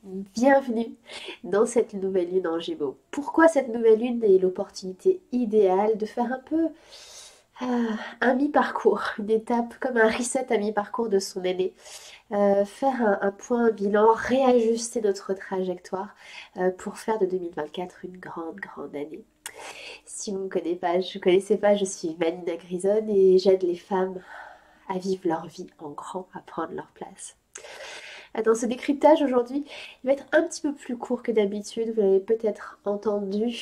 Bienvenue dans cette nouvelle lune en Gémeaux. Pourquoi cette nouvelle lune est l'opportunité idéale de faire un peu un mi-parcours, une étape comme un reset à mi-parcours de son année, faire un point, un bilan, réajuster notre trajectoire pour faire de 2024 une grande, grande année. Si vous ne me connaissez pas, je suis Vanina Grison et j'aide les femmes à vivre leur vie en grand, à prendre leur place. Dans ce décryptage aujourd'hui, il va être un petit peu plus court que d'habitude. Vous l'avez peut-être entendu,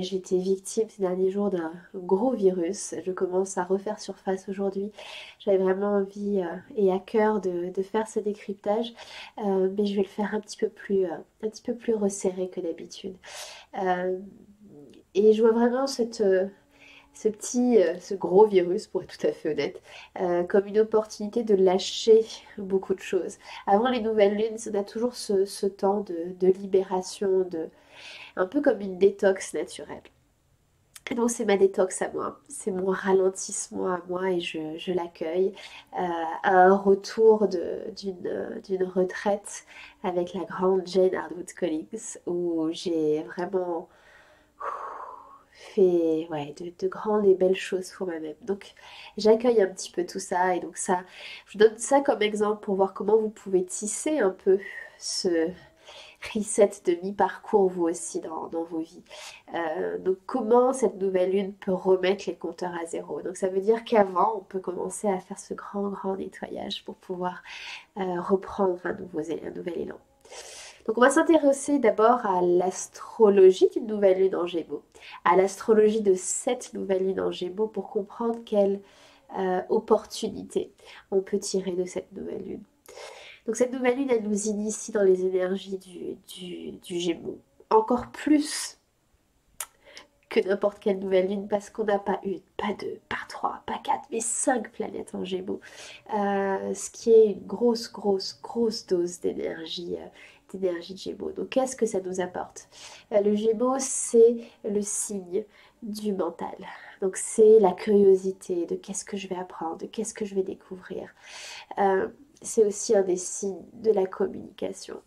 j'ai été victime ces derniers jours d'un gros virus. Je commence à refaire surface aujourd'hui. J'avais vraiment envie et à cœur de faire ce décryptage, mais je vais le faire un petit peu plus resserré que d'habitude. Euh, et je vois vraiment ce gros virus, pour être tout à fait honnête, comme une opportunité de lâcher beaucoup de choses. Avant les nouvelles lunes, on a toujours ce temps de libération, un peu comme une détox naturelle. Et donc c'est ma détox à moi, c'est mon ralentissement à moi et je l'accueille à un retour d'une retraite avec la grande Jane Hardwood Collins où j'ai vraiment fait ouais, de grandes et belles choses pour moi-même. Donc j'accueille un petit peu tout ça et donc ça, je vous donne ça comme exemple pour voir comment vous pouvez tisser un peu ce reset de mi-parcours vous aussi dans vos vies. Donc comment cette nouvelle lune peut remettre les compteurs à zéro. Donc ça veut dire qu'avant on peut commencer à faire ce grand grand nettoyage pour pouvoir reprendre un nouvel élan. Donc on va s'intéresser d'abord à l'astrologie d'une nouvelle lune en Gémeaux, à l'astrologie de cette nouvelle lune en Gémeaux pour comprendre quelle opportunité on peut tirer de cette nouvelle lune. Donc cette nouvelle lune, elle nous initie dans les énergies du Gémeaux. Encore plus que n'importe quelle nouvelle lune parce qu'on n'a pas une, pas deux, pas trois, pas quatre, mais cinq planètes en Gémeaux. Ce qui est une grosse, grosse, grosse dose d'énergie de Gémeaux. Donc qu'est-ce que ça nous apporte? Le Gémeaux, c'est le signe du mental. Donc c'est la curiosité de qu'est-ce que je vais apprendre, de qu'est-ce que je vais découvrir. Euh, c'est aussi un des signes de la communication.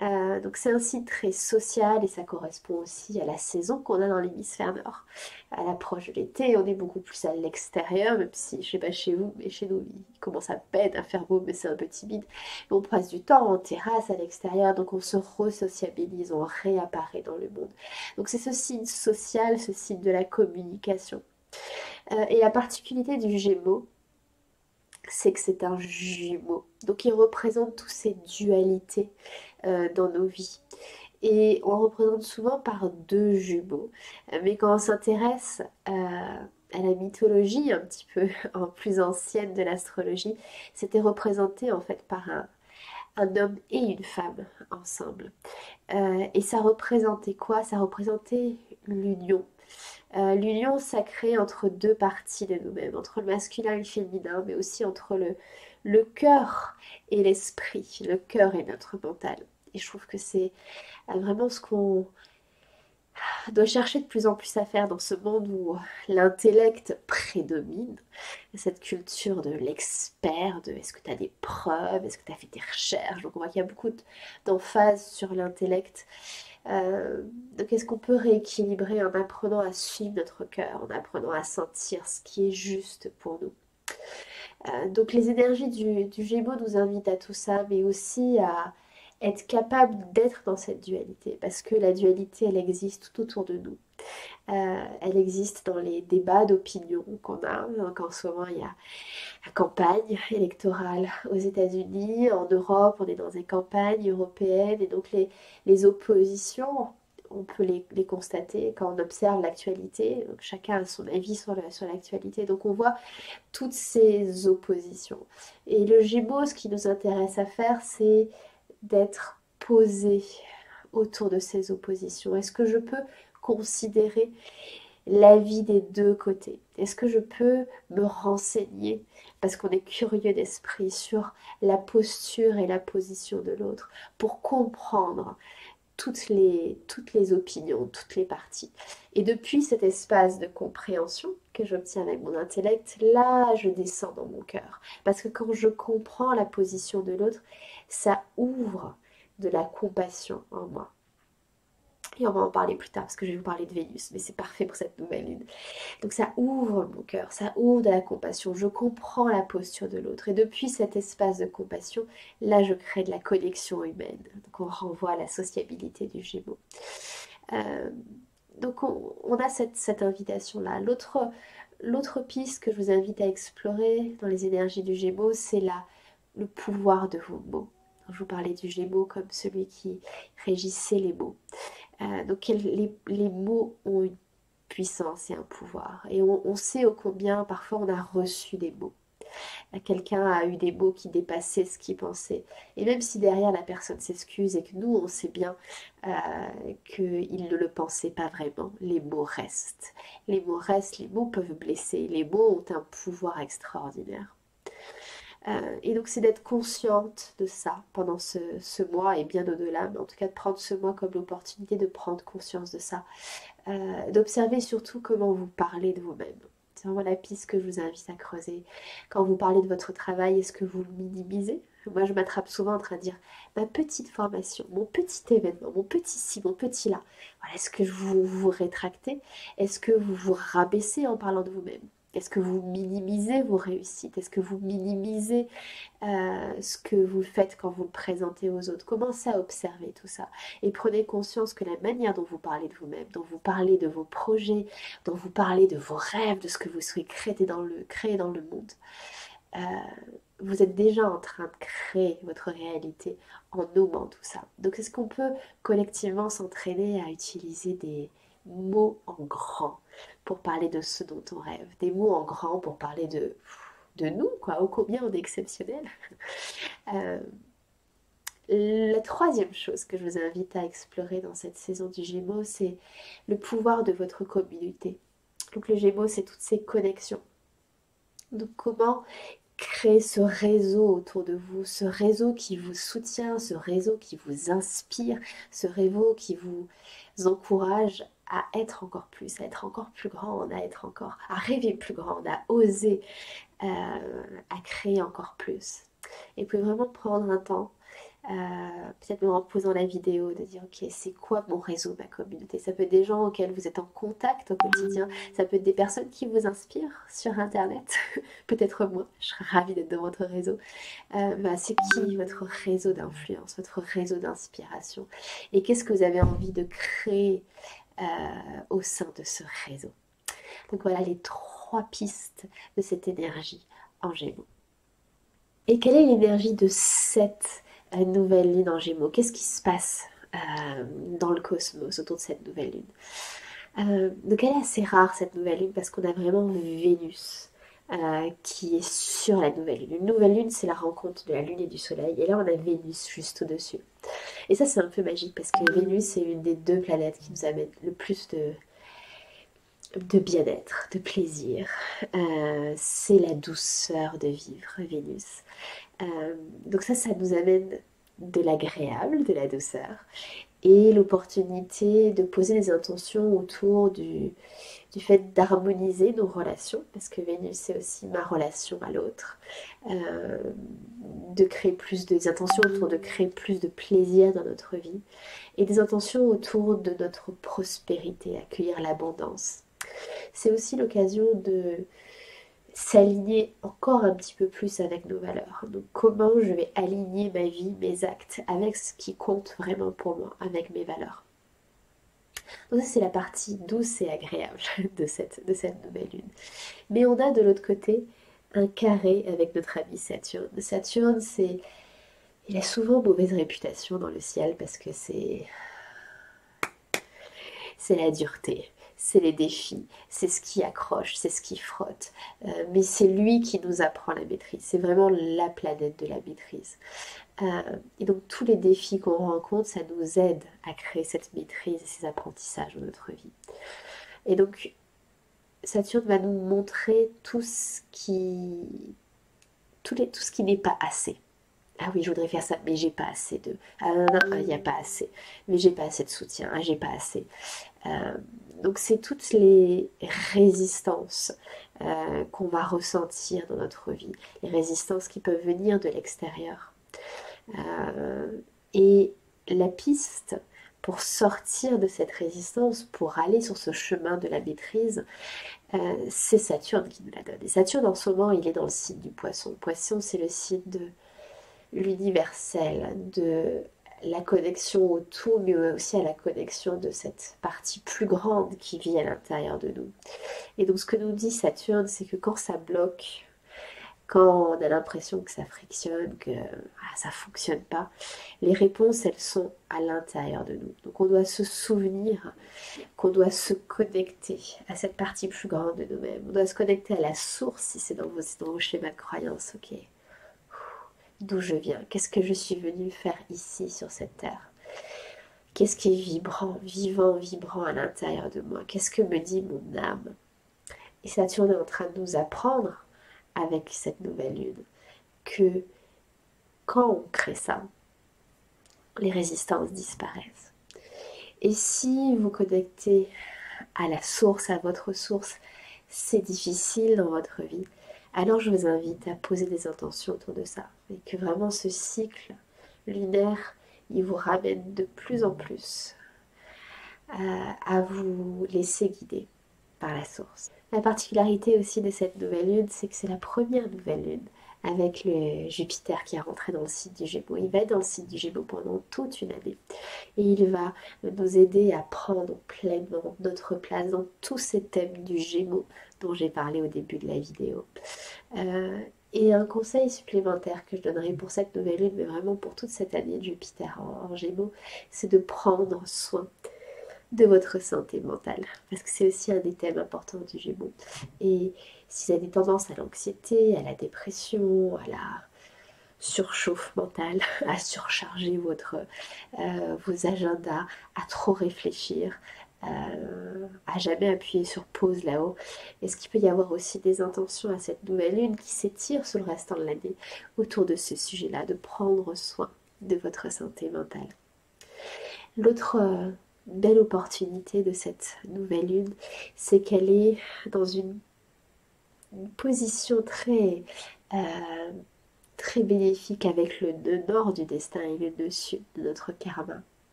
Donc c'est un signe très social et ça correspond aussi à la saison qu'on a dans l'hémisphère nord. À l'approche de l'été, on est beaucoup plus à l'extérieur, même si je sais pas chez vous, mais chez nous il commence à peine à faire beau, mais c'est un peu timide. On passe du temps en terrasse à l'extérieur, donc on se re-sociabilise, on réapparaît dans le monde. Donc c'est ce signe social, ce signe de la communication. Et la particularité du Gémeaux, c'est que c'est un jumeau. Donc il représente toutes ces dualités dans nos vies. Et on le représente souvent par deux jumeaux. Mais quand on s'intéresse à la mythologie un petit peu en plus ancienne de l'astrologie, c'était représenté en fait par un homme et une femme ensemble. Et ça représentait quoi? Ça représentait l'union. L'union sacrée entre deux parties de nous-mêmes, entre le masculin et le féminin, mais aussi entre le cœur et l'esprit, le cœur et notre mental. Et je trouve que c'est vraiment ce qu'on doit chercher de plus en plus à faire dans ce monde où l'intellect prédomine, cette culture de l'expert, de est-ce que tu as des preuves, est-ce que tu as fait des recherches. Donc on voit qu'il y a beaucoup d'emphase sur l'intellect. Donc est-ce qu'on peut rééquilibrer en apprenant à suivre notre cœur, en apprenant à sentir ce qui est juste pour nous. Donc les énergies du Gémeaux nous invitent à tout ça, mais aussi à être capable d'être dans cette dualité, parce que la dualité, elle existe tout autour de nous. Elle existe dans les débats d'opinion qu'on a. Donc en ce moment, il y a la campagne électorale aux États-Unis, en Europe, on est dans des campagnes européennes, et donc les oppositions, on peut les constater quand on observe l'actualité. Donc chacun a son avis sur l'actualité. Donc on voit toutes ces oppositions. Et le Gémeaux, ce qui nous intéresse à faire, c'est d'être posé autour de ces oppositions. Est-ce que je peux considérer l'avis des deux côtés? Est-ce que je peux me renseigner, parce qu'on est curieux d'esprit, sur la posture et la position de l'autre, pour comprendre toutes les opinions, toutes les parties. Et depuis cet espace de compréhension que j'obtiens avec mon intellect, là, je descends dans mon cœur. Parce que quand je comprends la position de l'autre, ça ouvre de la compassion en moi. Et on va en parler plus tard parce que je vais vous parler de Vénus, mais c'est parfait pour cette nouvelle lune. Donc ça ouvre mon cœur, ça ouvre de la compassion, je comprends la posture de l'autre. Et depuis cet espace de compassion, là je crée de la connexion humaine. Donc on renvoie à la sociabilité du Gémeaux. Euh, donc on a cette invitation-là. L'autre piste que je vous invite à explorer dans les énergies du Gémeaux, c'est le pouvoir de vos mots. Je vous parlais du Gémeaux comme celui qui régissait les mots. Donc les mots ont une puissance et un pouvoir. Et on sait ô combien parfois on a reçu des mots. Quelqu'un a eu des mots qui dépassaient ce qu'il pensait. Et même si derrière la personne s'excuse et que nous on sait bien qu'il ne le pensait pas vraiment, les mots restent. Les mots restent, les mots peuvent blesser, les mots ont un pouvoir extraordinaire. Et donc c'est d'être consciente de ça pendant ce mois et bien au-delà, mais en tout cas de prendre ce mois comme l'opportunité de prendre conscience de ça, d'observer surtout comment vous parlez de vous-même. C'est vraiment la piste que je vous invite à creuser. Quand vous parlez de votre travail, est-ce que vous le minimisez? Moi je m'attrape souvent en train de dire ma petite formation, mon petit événement, mon petit ci, mon petit là. Voilà, est-ce que vous vous rétractez? Est-ce que vous vous rabaissez en parlant de vous-même? Est-ce que vous minimisez vos réussites? Est-ce que vous minimisez ce que vous faites quand vous le présentez aux autres? Commencez à observer tout ça et prenez conscience que la manière dont vous parlez de vous-même, dont vous parlez de vos projets, dont vous parlez de vos rêves, de ce que vous souhaitez créer dans le monde, euh, vous êtes déjà en train de créer votre réalité en nommant tout ça. Donc est-ce qu'on peut collectivement s'entraîner à utiliser des mots en grand pour parler de ce dont on rêve, des mots en grand pour parler de nous, quoi, ô combien on est exceptionnel. Euh, la troisième chose que je vous invite à explorer dans cette saison du Gémeaux, c'est le pouvoir de votre communauté. Donc le Gémeaux, c'est toutes ces connexions. Donc comment créer ce réseau autour de vous, ce réseau qui vous soutient, ce réseau qui vous inspire, ce réseau qui vous encourage à être encore plus, à être encore plus grande, à rêver plus grande, à oser, à créer encore plus. Et vous pouvez vraiment prendre un temps, peut-être même en posant la vidéo, de dire ok, c'est quoi mon réseau, ma communauté? Ça peut être des gens auxquels vous êtes en contact au quotidien, ça peut être des personnes qui vous inspirent sur internet, peut-être moi, je serais ravie d'être dans votre réseau. C'est qui votre réseau d'influence, votre réseau d'inspiration? Et qu'est-ce que vous avez envie de créer au sein de ce réseau? Donc voilà les trois pistes de cette énergie en Gémeaux. Et quelle est l'énergie de cette nouvelle lune en Gémeaux? Qu'est-ce qui se passe dans le cosmos autour de cette nouvelle lune? Donc elle est assez rare cette nouvelle lune parce qu'on a vraiment Vénus qui est sur la nouvelle lune. Une nouvelle lune, c'est la rencontre de la lune et du soleil. Et là, on a Vénus juste au-dessus. Et ça, c'est un peu magique parce que Vénus, c'est une des deux planètes qui nous amène le plus de bien-être, de plaisir. C'est la douceur de vivre, Vénus. Donc ça nous amène de l'agréable, de la douceur, et l'opportunité de poser des intentions autour du fait d'harmoniser nos relations, parce que Vénus, c'est aussi ma relation à l'autre, de créer des intentions autour de créer plus de plaisir dans notre vie, et des intentions autour de notre prospérité, accueillir l'abondance. C'est aussi l'occasion de s'aligner encore un petit peu plus avec nos valeurs. Donc comment je vais aligner ma vie, mes actes avec ce qui compte vraiment pour moi, avec mes valeurs. Donc ça c'est la partie douce et agréable de cette nouvelle lune. Mais on a de l'autre côté un carré avec notre ami Saturne. Saturne, il a souvent mauvaise réputation dans le ciel parce que c'est la dureté, c'est les défis, c'est ce qui accroche, c'est ce qui frotte. Mais c'est lui qui nous apprend la maîtrise. C'est vraiment la planète de la maîtrise. Et donc tous les défis qu'on rencontre, ça nous aide à créer cette maîtrise et ces apprentissages dans notre vie. Et donc Saturne va nous montrer tout ce qui n'est pas assez. Ah oui, je voudrais faire ça, mais j'ai pas assez de... Ah non, non, il n'y a pas assez. Mais j'ai pas assez de soutien, ah, j'ai pas assez. Donc c'est toutes les résistances qu'on va ressentir dans notre vie. Les résistances qui peuvent venir de l'extérieur. Et la piste pour sortir de cette résistance, pour aller sur ce chemin de la maîtrise, c'est Saturne qui nous la donne. Et Saturne, en ce moment, il est dans le signe du Poisson. Le Poisson, c'est le signe de l'universel, de la connexion au tout, mais aussi à la connexion de cette partie plus grande qui vit à l'intérieur de nous. Et donc, ce que nous dit Saturne, c'est que quand ça bloque, quand on a l'impression que ça frictionne, que ça fonctionne pas, les réponses, elles sont à l'intérieur de nous. Donc on doit se souvenir qu'on doit se connecter à cette partie plus grande de nous-mêmes. On doit se connecter à la source, si c'est dans vos schémas de croyance, ok. D'où je viens, qu'est-ce que je suis venue faire ici sur cette terre? Qu'est-ce qui est vibrant, vivant, vibrant à l'intérieur de moi? Qu'est-ce que me dit mon âme? Et Saturne est en train de nous apprendre avec cette nouvelle lune que quand on crée ça, les résistances disparaissent. Et si vous connectez à la source, à votre source, c'est difficile dans votre vie, alors je vous invite à poser des intentions autour de ça. Et que vraiment ce cycle lunaire, il vous ramène de plus en plus à vous laisser guider par la source. La particularité aussi de cette nouvelle lune, c'est que c'est la première nouvelle lune avec le Jupiter qui est rentré dans le signe du Gémeaux. Il va être dans le signe du Gémeaux pendant toute une année. Et il va nous aider à prendre pleinement notre place dans tous ces thèmes du Gémeaux dont j'ai parlé au début de la vidéo. Et un conseil supplémentaire que je donnerai pour cette nouvelle lune, mais vraiment pour toute cette année de Jupiter en Gémeaux, c'est de prendre soin de votre santé mentale, parce que c'est aussi un des thèmes importants du Gémeaux. Et si vous avez des tendances à l'anxiété, à la dépression, à la surchauffe mentale, à surcharger vos agendas, à trop réfléchir, à jamais appuyer sur pause là-haut. Est-ce qu'il peut y avoir aussi des intentions à cette nouvelle lune qui s'étire sur le restant de l'année autour de ce sujet-là, de prendre soin de votre santé mentale. L'autre belle opportunité de cette nouvelle lune, c'est qu'elle est dans une position très bénéfique avec le nœud nord du destin et le nœud sud de notre karma.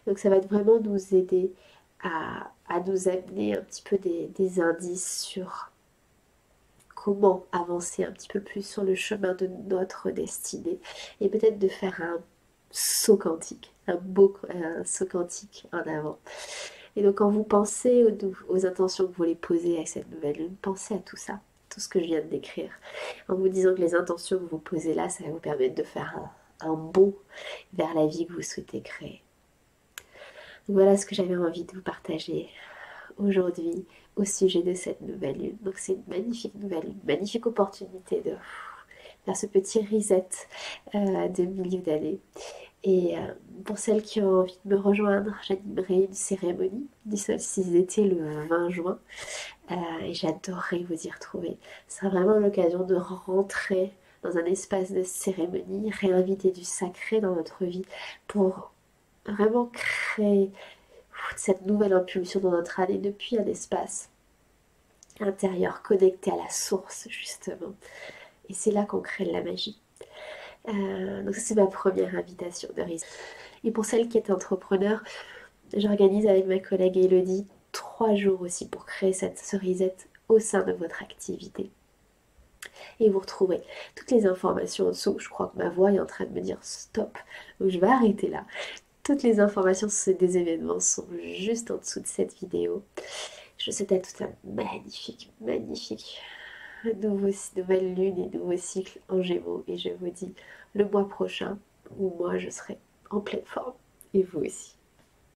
Donc ça va vraiment nous aider à nous amener un petit peu des indices sur comment avancer un petit peu plus sur le chemin de notre destinée et peut-être de faire un saut quantique, un saut quantique en avant. Et donc quand vous pensez aux intentions que vous voulez poser avec cette nouvelle lune, pensez à tout ça, tout ce que je viens de décrire, en vous disant que les intentions que vous posez là, ça va vous permettre de faire un bond vers la vie que vous souhaitez créer. Donc voilà ce que j'avais envie de vous partager aujourd'hui au sujet de cette nouvelle lune. Donc c'est une magnifique nouvelle lune, magnifique opportunité de faire ce petit reset de milieu d'année. Et pour celles qui ont envie de me rejoindre, j'animerai une cérémonie du solstice d'été le 20 juin. Et j'adorerais vous y retrouver. Ce sera vraiment l'occasion de rentrer dans un espace de cérémonie, réinviter du sacré dans notre vie pour vraiment créer cette nouvelle impulsion dans notre année depuis un espace intérieur connecté à la source justement. Et c'est là qu'on crée de la magie. Donc c'est ma première invitation de reset. Et pour celle qui est entrepreneur, j'organise avec ma collègue Elodie 3 jours aussi pour créer ce reset au sein de votre activité. Et vous retrouverez toutes les informations en dessous. Je crois que ma voix est en train de me dire stop, donc je vais arrêter là. Toutes les informations sur des événements sont juste en dessous de cette vidéo. Je vous souhaite à tout un magnifique nouvelle lune et nouveau cycle en Gémeaux. Et je vous dis le mois prochain où moi je serai en pleine forme. Et vous aussi.